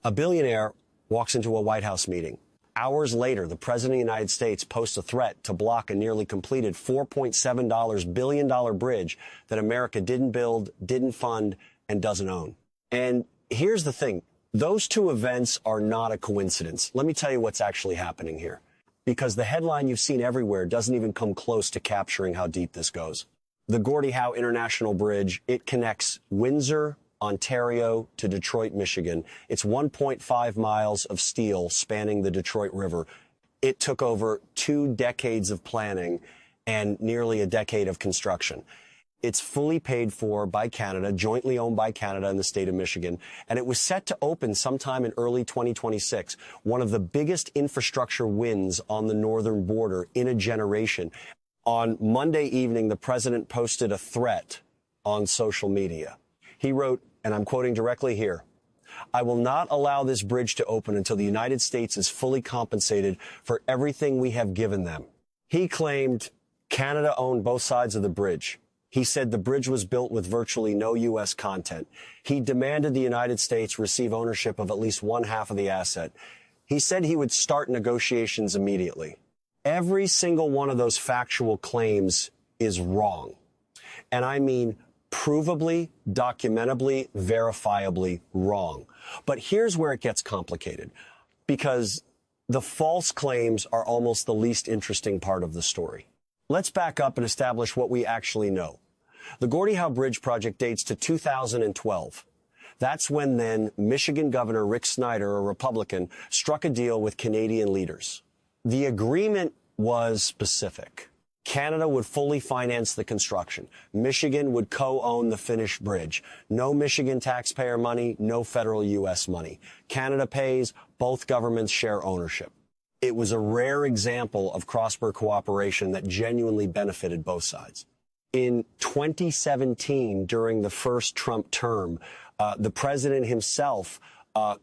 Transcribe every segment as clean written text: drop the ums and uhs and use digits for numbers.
A billionaire walks into a White House meeting. Hours later, the President of the United States posts a threat to block a nearly completed $4.7 billion bridge that America didn't build, didn't fund, and doesn't own. And here's the thing. Those two events are not a coincidence. Let me tell you what's actually happening here. Because the headline you've seen everywhere doesn't even come close to capturing how deep this goes. The Gordie Howe International Bridge, it connects Windsor, Ontario to Detroit, Michigan. It's 1.5 miles of steel spanning the Detroit River. It took over 2 decades of planning and nearly a decade of construction. It's fully paid for by Canada, jointly owned by Canada and the state of Michigan, and it was set to open sometime in early 2026, one of the biggest infrastructure wins on the northern border in a generation. On Monday evening, the president posted a threat on social media. He wrote, and I'm quoting directly here, "I will not allow this bridge to open until the United States is fully compensated for everything we have given them." He claimed Canada owned both sides of the bridge. He said the bridge was built with virtually no U.S. content. He demanded the United States receive ownership of at least one half of the asset. He said he would start negotiations immediately. Every single one of those factual claims is wrong. And I mean provably, documentably, verifiably wrong. But here's where it gets complicated, because the false claims are almost the least interesting part of the story. Let's back up and establish what we actually know. The Gordie Howe Bridge project dates to 2012. That's when then Michigan Governor Rick Snyder, a Republican, struck a deal with Canadian leaders. The agreement was specific. Canada would fully finance the construction. Michigan would co-own the finished bridge. No Michigan taxpayer money, no federal U.S. money. Canada pays, both governments share ownership. It was a rare example of cross-border cooperation that genuinely benefited both sides. In 2017, during the first Trump term, the president himself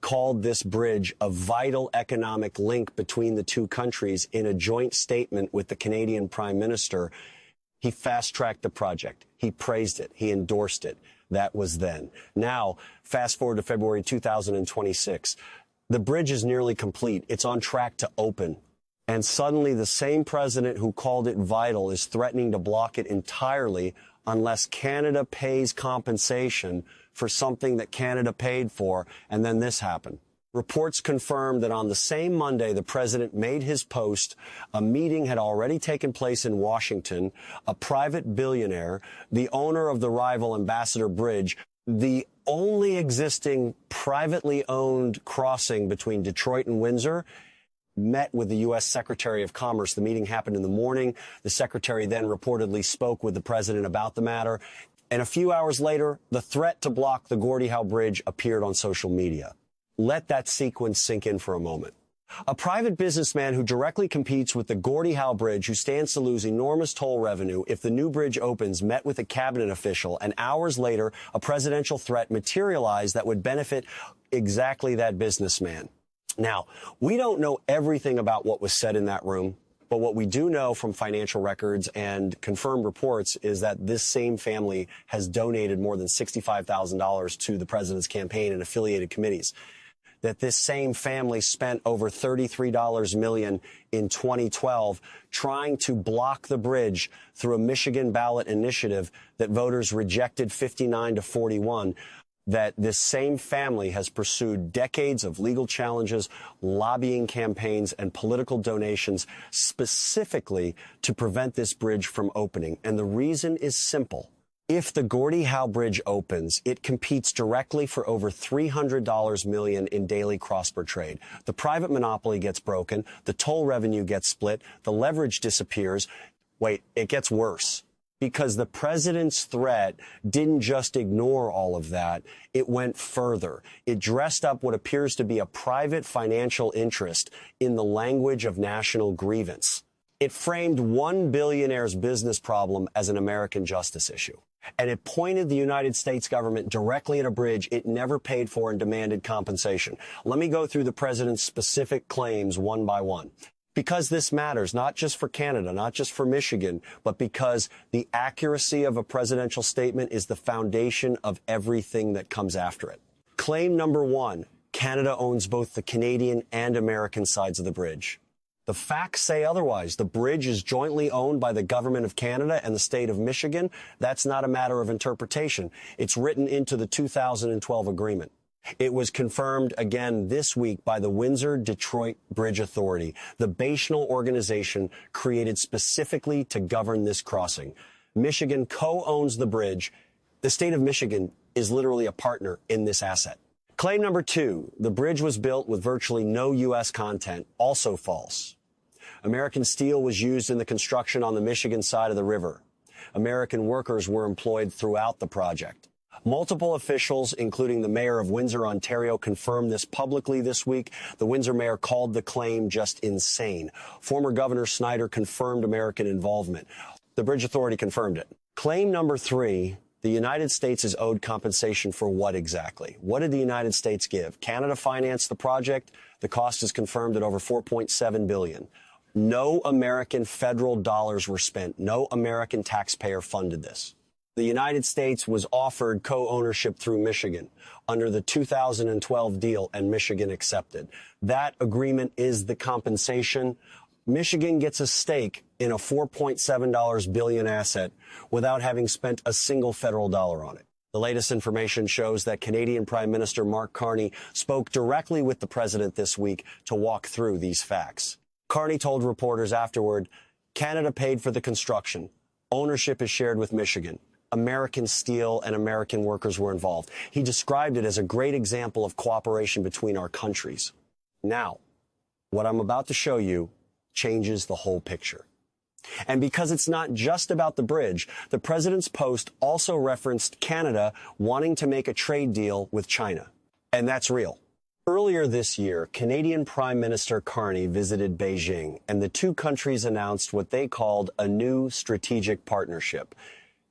called this bridge a vital economic link between the two countries in a joint statement with the Canadian Prime Minister. He fast-tracked the project. He praised it. He endorsed it. That was then. Now, fast forward to February 2026. The bridge is nearly complete. It's on track to open. And suddenly the same president who called it vital is threatening to block it entirely unless Canada pays compensation for something that Canada paid for. And then this happened. Reports confirmed that on the same Monday, the president made his post. A meeting had already taken place in Washington. A private billionaire, the owner of the rival Ambassador Bridge, the only existing privately owned crossing between Detroit and Windsor, met with the U.S. Secretary of Commerce. The meeting happened in the morning. The secretary then reportedly spoke with the president about the matter. And a few hours later, the threat to block the Gordie Howe Bridge appeared on social media. Let that sequence sink in for a moment. A private businessman who directly competes with the Gordie Howe Bridge, who stands to lose enormous toll revenue if the new bridge opens, met with a cabinet official, and hours later, a presidential threat materialized that would benefit exactly that businessman. Now, we don't know everything about what was said in that room, but what we do know from financial records and confirmed reports is that this same family has donated more than $65,000 to the president's campaign and affiliated committees. That this same family spent over $33 million in 2012 trying to block the bridge through a Michigan ballot initiative that voters rejected 59-41. That this same family has pursued decades of legal challenges, lobbying campaigns, and political donations specifically to prevent this bridge from opening. And the reason is simple. If the Gordie Howe Bridge opens, it competes directly for over $300 million in daily cross-border trade. The private monopoly gets broken, the toll revenue gets split, the leverage disappears. Wait, it gets worse. Because the president's threat didn't just ignore all of that, it went further. It dressed up what appears to be a private financial interest in the language of national grievance. It framed one billionaire's business problem as an American justice issue. And it pointed the United States government directly at a bridge it never paid for and demanded compensation. Let me go through the president's specific claims one by one. Because this matters, not just for Canada, not just for Michigan, but because the accuracy of a presidential statement is the foundation of everything that comes after it. Claim number one, Canada owns both the Canadian and American sides of the bridge. The facts say otherwise. The bridge is jointly owned by the government of Canada and the state of Michigan. That's not a matter of interpretation. It's written into the 2012 agreement. It was confirmed again this week by the Windsor-Detroit Bridge Authority, the bational organization created specifically to govern this crossing. Michigan co-owns the bridge. The state of Michigan is literally a partner in this asset. Claim number 2, the bridge was built with virtually no U.S. content, also false. American steel was used in the construction on the Michigan side of the river. American workers were employed throughout the project. Multiple officials, including the mayor of Windsor, Ontario, confirmed this publicly this week. The Windsor mayor called the claim just insane. Former Governor Snyder confirmed American involvement. The Bridge Authority confirmed it. Claim number 3, the United States is owed compensation for what exactly? What did the United States give? Canada financed the project. The cost is confirmed at over $4.7 billion. No American federal dollars were spent. No American taxpayer funded this. The United States was offered co-ownership through Michigan under the 2012 deal, and Michigan accepted. That agreement is the compensation. Michigan gets a stake in a $4.7 billion asset without having spent a single federal dollar on it. The latest information shows that Canadian Prime Minister Mark Carney spoke directly with the president this week to walk through these facts. Carney told reporters afterward, Canada paid for the construction. Ownership is shared with Michigan. American steel and American workers were involved. He described it as a great example of cooperation between our countries. Now, what I'm about to show you changes the whole picture. And because it's not just about the bridge, the president's post also referenced Canada wanting to make a trade deal with China. And that's real. Earlier this year, Canadian Prime Minister Carney visited Beijing, and the two countries announced what they called a new strategic partnership.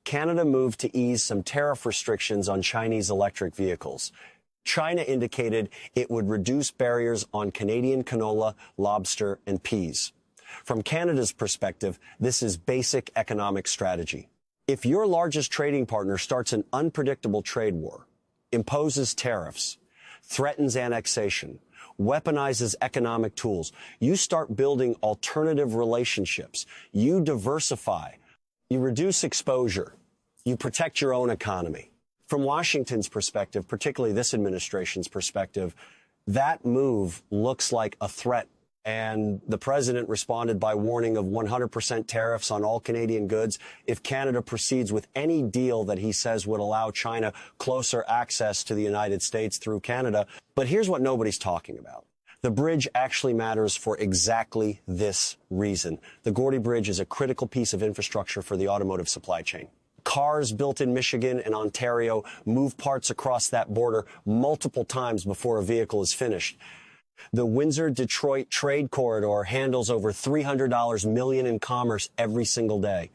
Canada moved to ease some tariff restrictions on Chinese electric vehicles. China indicated it would reduce barriers on Canadian canola, lobster, and peas. From Canada's perspective, this is basic economic strategy. If your largest trading partner starts an unpredictable trade war, imposes tariffs, threatens annexation, weaponizes economic tools, you start building alternative relationships. You diversify. You reduce exposure. You protect your own economy. From Washington's perspective, particularly this administration's perspective, that move looks like a threat. And the president responded by warning of 100% tariffs on all Canadian goods if Canada proceeds with any deal that he says would allow China closer access to the United States through Canada. But here's what nobody's talking about. The bridge actually matters for exactly this reason. The Gordy Bridge is a critical piece of infrastructure for the automotive supply chain. Cars built in Michigan and Ontario move parts across that border multiple times before a vehicle is finished. The Windsor-Detroit trade corridor handles over $300 million in commerce every single day.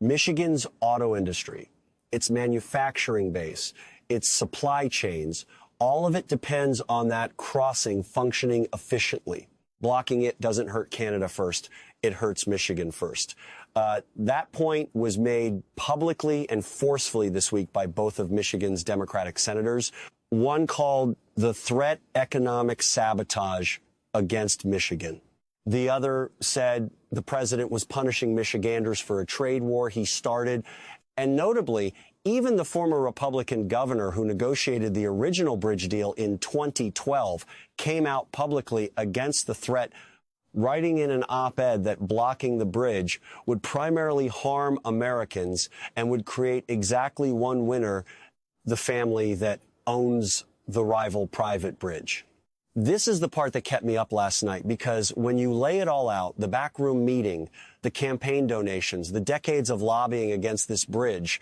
Michigan's auto industry, its manufacturing base, its supply chains, all of it depends on that crossing functioning efficiently. Blocking it doesn't hurt Canada first. It hurts Michigan first. That point was made publicly and forcefully this week by both of Michigan's Democratic senators. One called the threat economic sabotage against Michigan. The other said the president was punishing Michiganders for a trade war he started. And notably, even the former Republican governor who negotiated the original bridge deal in 2012 came out publicly against the threat, writing in an op-ed that blocking the bridge would primarily harm Americans and would create exactly one winner, the family that owns the rival private bridge. This is the part that kept me up last night, because when you lay it all out, the backroom meeting, the campaign donations, the decades of lobbying against this bridge,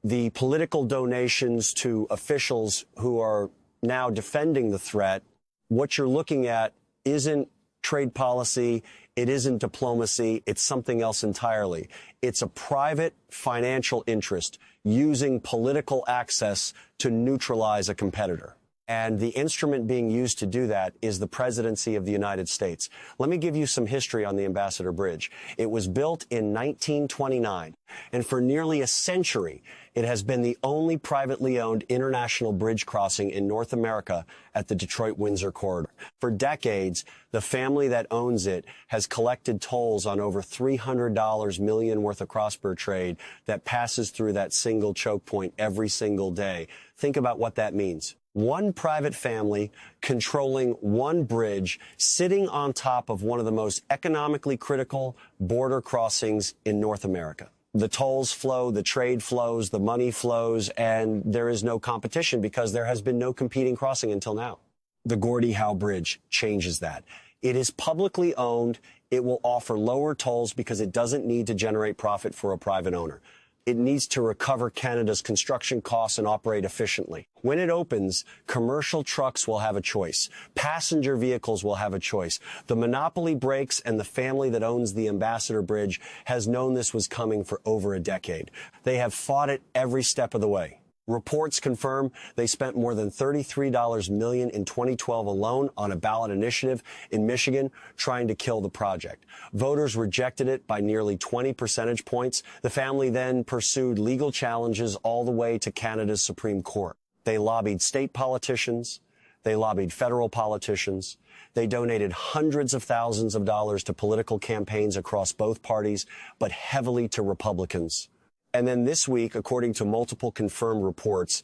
the political donations to officials who are now defending the threat, what you're looking at isn't trade policy, it isn't diplomacy, it's something else entirely. It's a private financial interest using political access to neutralize a competitor. And the instrument being used to do that is the presidency of the United States. Let me give you some history on the Ambassador Bridge. It was built in 1929, and for nearly a century, it has been the only privately owned international bridge crossing in North America at the Detroit-Windsor corridor. For decades, the family that owns it has collected tolls on over $300 million worth of cross-border trade that passes through that single choke point every single day. Think about what that means. One private family controlling one bridge, sitting on top of one of the most economically critical border crossings in North America. The tolls flow, the trade flows, the money flows, and there is no competition because there has been no competing crossing until now. The Gordie Howe Bridge changes that. It is publicly owned. It will offer lower tolls because it doesn't need to generate profit for a private owner. It needs to recover Canada's construction costs and operate efficiently. When it opens, commercial trucks will have a choice. Passenger vehicles will have a choice. The monopoly breaks, and the family that owns the Ambassador Bridge has known this was coming for over a decade. They have fought it every step of the way. Reports confirm they spent more than $33 million in 2012 alone on a ballot initiative in Michigan trying to kill the project. Voters rejected it by nearly 20 percentage points. The family then pursued legal challenges all the way to Canada's Supreme Court. They lobbied state politicians. They lobbied federal politicians. They donated hundreds of thousands of dollars to political campaigns across both parties, but heavily to Republicans. And then this week, according to multiple confirmed reports,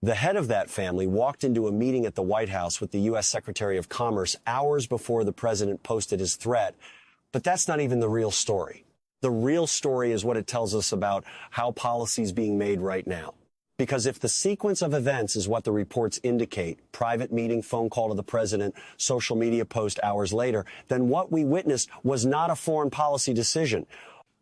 the head of that family walked into a meeting at the White House with the U.S. Secretary of Commerce hours before the president posted his threat. But that's not even the real story. The real story is what it tells us about how policy is being made right now. Because if the sequence of events is what the reports indicate, private meeting, phone call to the president, social media post hours later, then what we witnessed was not a foreign policy decision.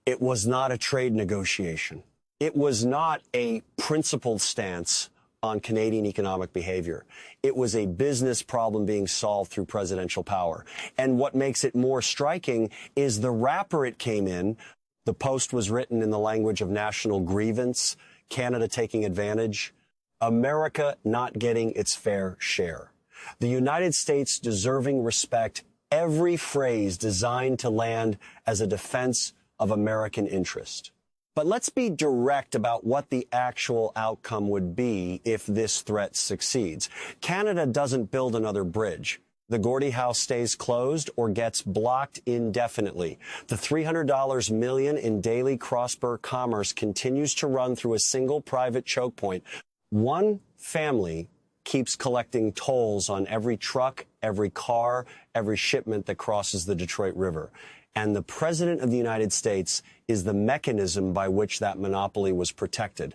It was not a trade negotiation. It was not a principled stance on Canadian economic behavior. It was a business problem being solved through presidential power. And what makes it more striking is the wrapper it came in. The post was written in the language of national grievance, Canada taking advantage, America not getting its fair share, the United States deserving respect, every phrase designed to land as a defense of American interest. But let's be direct about what the actual outcome would be if this threat succeeds. Canada doesn't build another bridge. The Gordie Howe stays closed or gets blocked indefinitely. The $300 million in daily cross-border commerce continues to run through a single private choke point. One family keeps collecting tolls on every truck, every car, every shipment that crosses the Detroit River. And the President of the United States is the mechanism by which that monopoly was protected.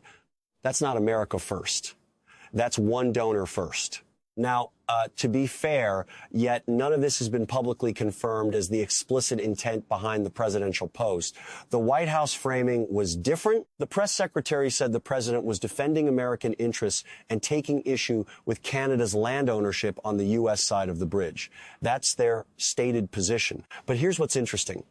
That's not America first. That's one donor first. Now, to be fair, yet none of this has been publicly confirmed as the explicit intent behind the presidential post. The White House framing was different. The press secretary said the president was defending American interests and taking issue with Canada's land ownership on the U.S. side of the bridge. That's their stated position. But here's what's interesting.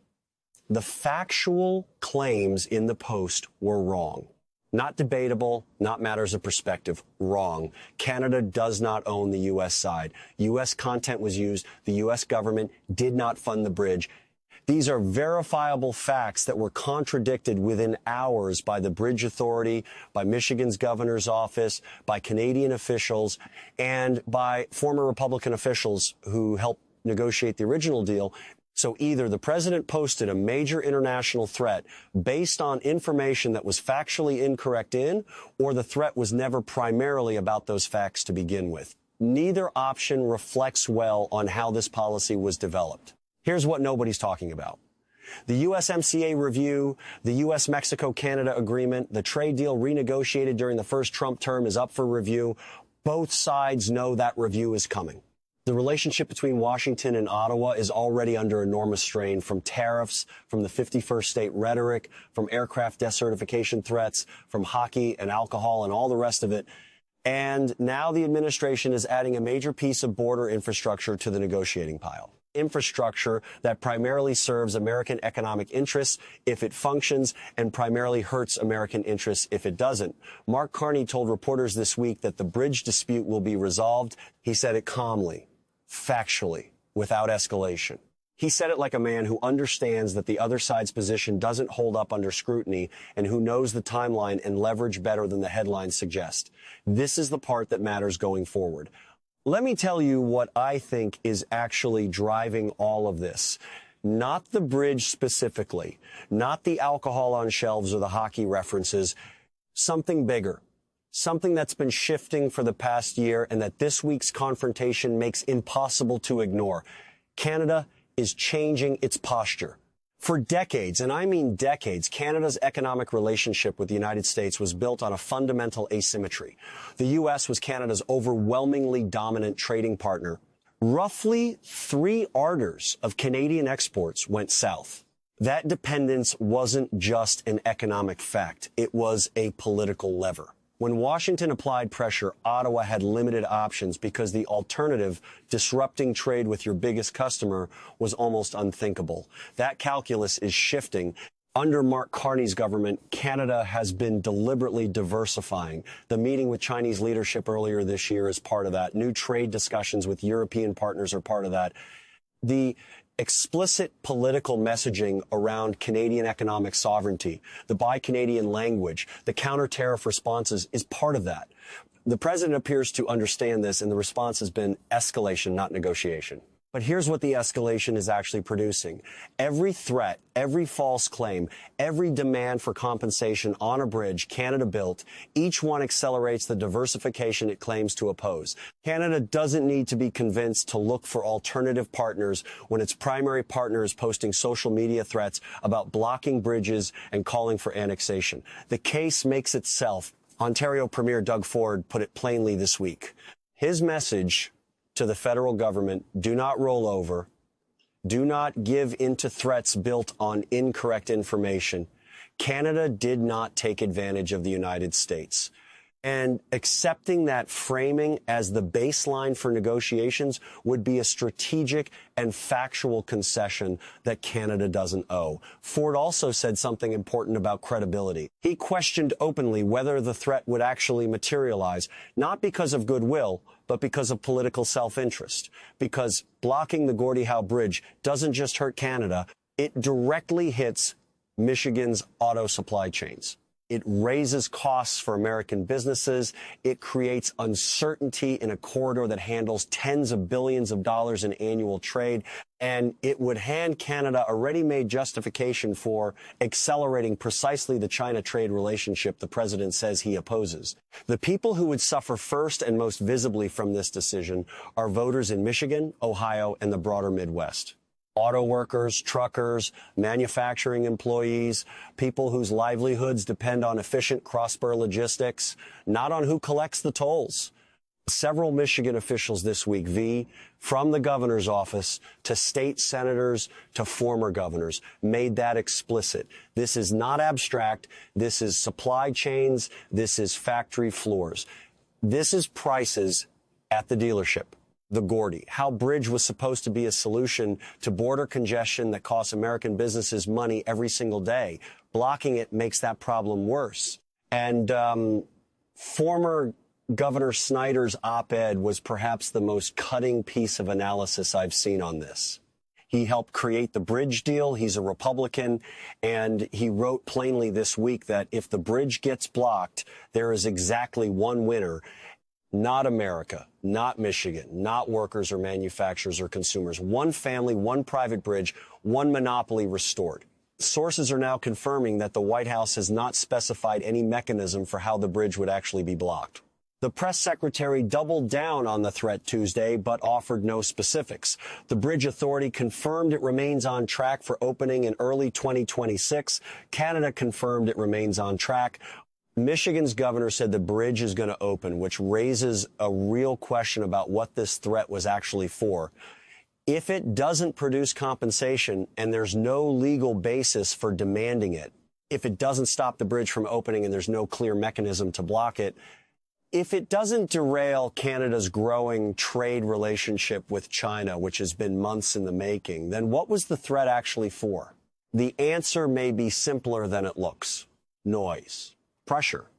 The factual claims in the post were wrong. Not debatable, not matters of perspective, wrong. Canada does not own the U.S. side. U.S. content was used. The U.S. government did not fund the bridge. These are verifiable facts that were contradicted within hours by the Bridge Authority, by Michigan's governor's office, by Canadian officials, and by former Republican officials who helped negotiate the original deal. So either the president posted a major international threat based on information that was factually incorrect or the threat was never primarily about those facts to begin with. Neither option reflects well on how this policy was developed. Here's what nobody's talking about. The USMCA review, the US-Mexico-Canada agreement, the trade deal renegotiated during the first Trump term is up for review. Both sides know that review is coming. The relationship between Washington and Ottawa is already under enormous strain from tariffs, from the 51st state rhetoric, from aircraft decertification threats, from hockey and alcohol and all the rest of it. And now the administration is adding a major piece of border infrastructure to the negotiating pile. infrastructure that primarily serves American economic interests if it functions and primarily hurts American interests if it doesn't. Mark Carney told reporters this week that the bridge dispute will be resolved. He said it calmly, factually, without escalation. He said it like a man who understands that the other side's position doesn't hold up under scrutiny and who knows the timeline and leverage better than the headlines suggest. This is the part that matters going forward. Let me tell you what I think is actually driving all of this. Not the bridge specifically, not the alcohol on shelves or the hockey references, something bigger, something that's been shifting for the past year and that this week's confrontation makes impossible to ignore. Canada is changing its posture. For decades, and I mean decades, Canada's economic relationship with the United States was built on a fundamental asymmetry. The U.S. was Canada's overwhelmingly dominant trading partner. Roughly 3 orders of Canadian exports went south. That dependence wasn't just an economic fact. It was a political lever. When Washington applied pressure, Ottawa had limited options because the alternative, disrupting trade with your biggest customer, was almost unthinkable. That calculus is shifting. Under Mark Carney's government, Canada has been deliberately diversifying. The meeting with Chinese leadership earlier this year is part of that. New trade discussions with European partners are part of that. The explicit political messaging around Canadian economic sovereignty, the Buy Canadian language, the counter-tariff responses is part of that. The president appears to understand this, and the response has been escalation, not negotiation. But here's what the escalation is actually producing. Every threat, every false claim, every demand for compensation on a bridge Canada built, each one accelerates the diversification it claims to oppose. Canada doesn't need to be convinced to look for alternative partners when its primary partner is posting social media threats about blocking bridges and calling for annexation. The case makes itself. Ontario Premier Doug Ford put it plainly this week. His message to the federal government: do not roll over, do not give into threats built on incorrect information. Canada did not take advantage of the United States. And accepting that framing as the baseline for negotiations would be a strategic and factual concession that Canada doesn't owe. Ford also said something important about credibility. He questioned openly whether the threat would actually materialize, not because of goodwill, but because of political self-interest. Because blocking the Gordie Howe Bridge doesn't just hurt Canada, it directly hits Michigan's auto supply chains. It raises costs for American businesses. It creates uncertainty in a corridor that handles tens of billions of dollars in annual trade. And it would hand Canada a ready-made justification for accelerating precisely the China trade relationship the president says he opposes. The people who would suffer first and most visibly from this decision are voters in Michigan, Ohio, and the broader Midwest. Auto workers, truckers, manufacturing employees, people whose livelihoods depend on efficient cross-border logistics, not on who collects the tolls. Several Michigan officials this week, from the governor's office to state senators to former governors, made that explicit. This is not abstract. This is supply chains. This is factory floors. This is prices at the dealership. The Gordie Howe Bridge was supposed to be a solution to border congestion that costs American businesses money every single day. Blocking it makes that problem worse. And former Governor Snyder's op-ed was perhaps the most cutting piece of analysis I've seen on this. He helped create the bridge deal. He's a Republican, and he wrote plainly this week that if the bridge gets blocked, there is exactly one winner. Not America, not Michigan, not workers or manufacturers or consumers. One family, one private bridge, one monopoly restored. Sources are now confirming that the White House has not specified any mechanism for how the bridge would actually be blocked. The press secretary doubled down on the threat Tuesday, but offered no specifics. The Bridge Authority confirmed it remains on track for opening in early 2026. Canada confirmed it remains on track. Michigan's governor said the bridge is going to open, which raises a real question about what this threat was actually for. If it doesn't produce compensation and there's no legal basis for demanding it, if it doesn't stop the bridge from opening and there's no clear mechanism to block it, if it doesn't derail Canada's growing trade relationship with China, which has been months in the making, then what was the threat actually for? The answer may be simpler than it looks. Noise. Pressure.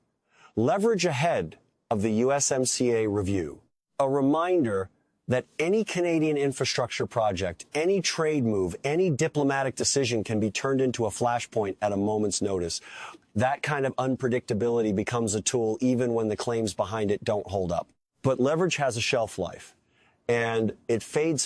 Leverage ahead of the USMCA review. A reminder that any Canadian infrastructure project, any trade move, any diplomatic decision can be turned into a flashpoint at a moment's notice. That kind of unpredictability becomes a tool even when the claims behind it don't hold up. But leverage has a shelf life, and it fades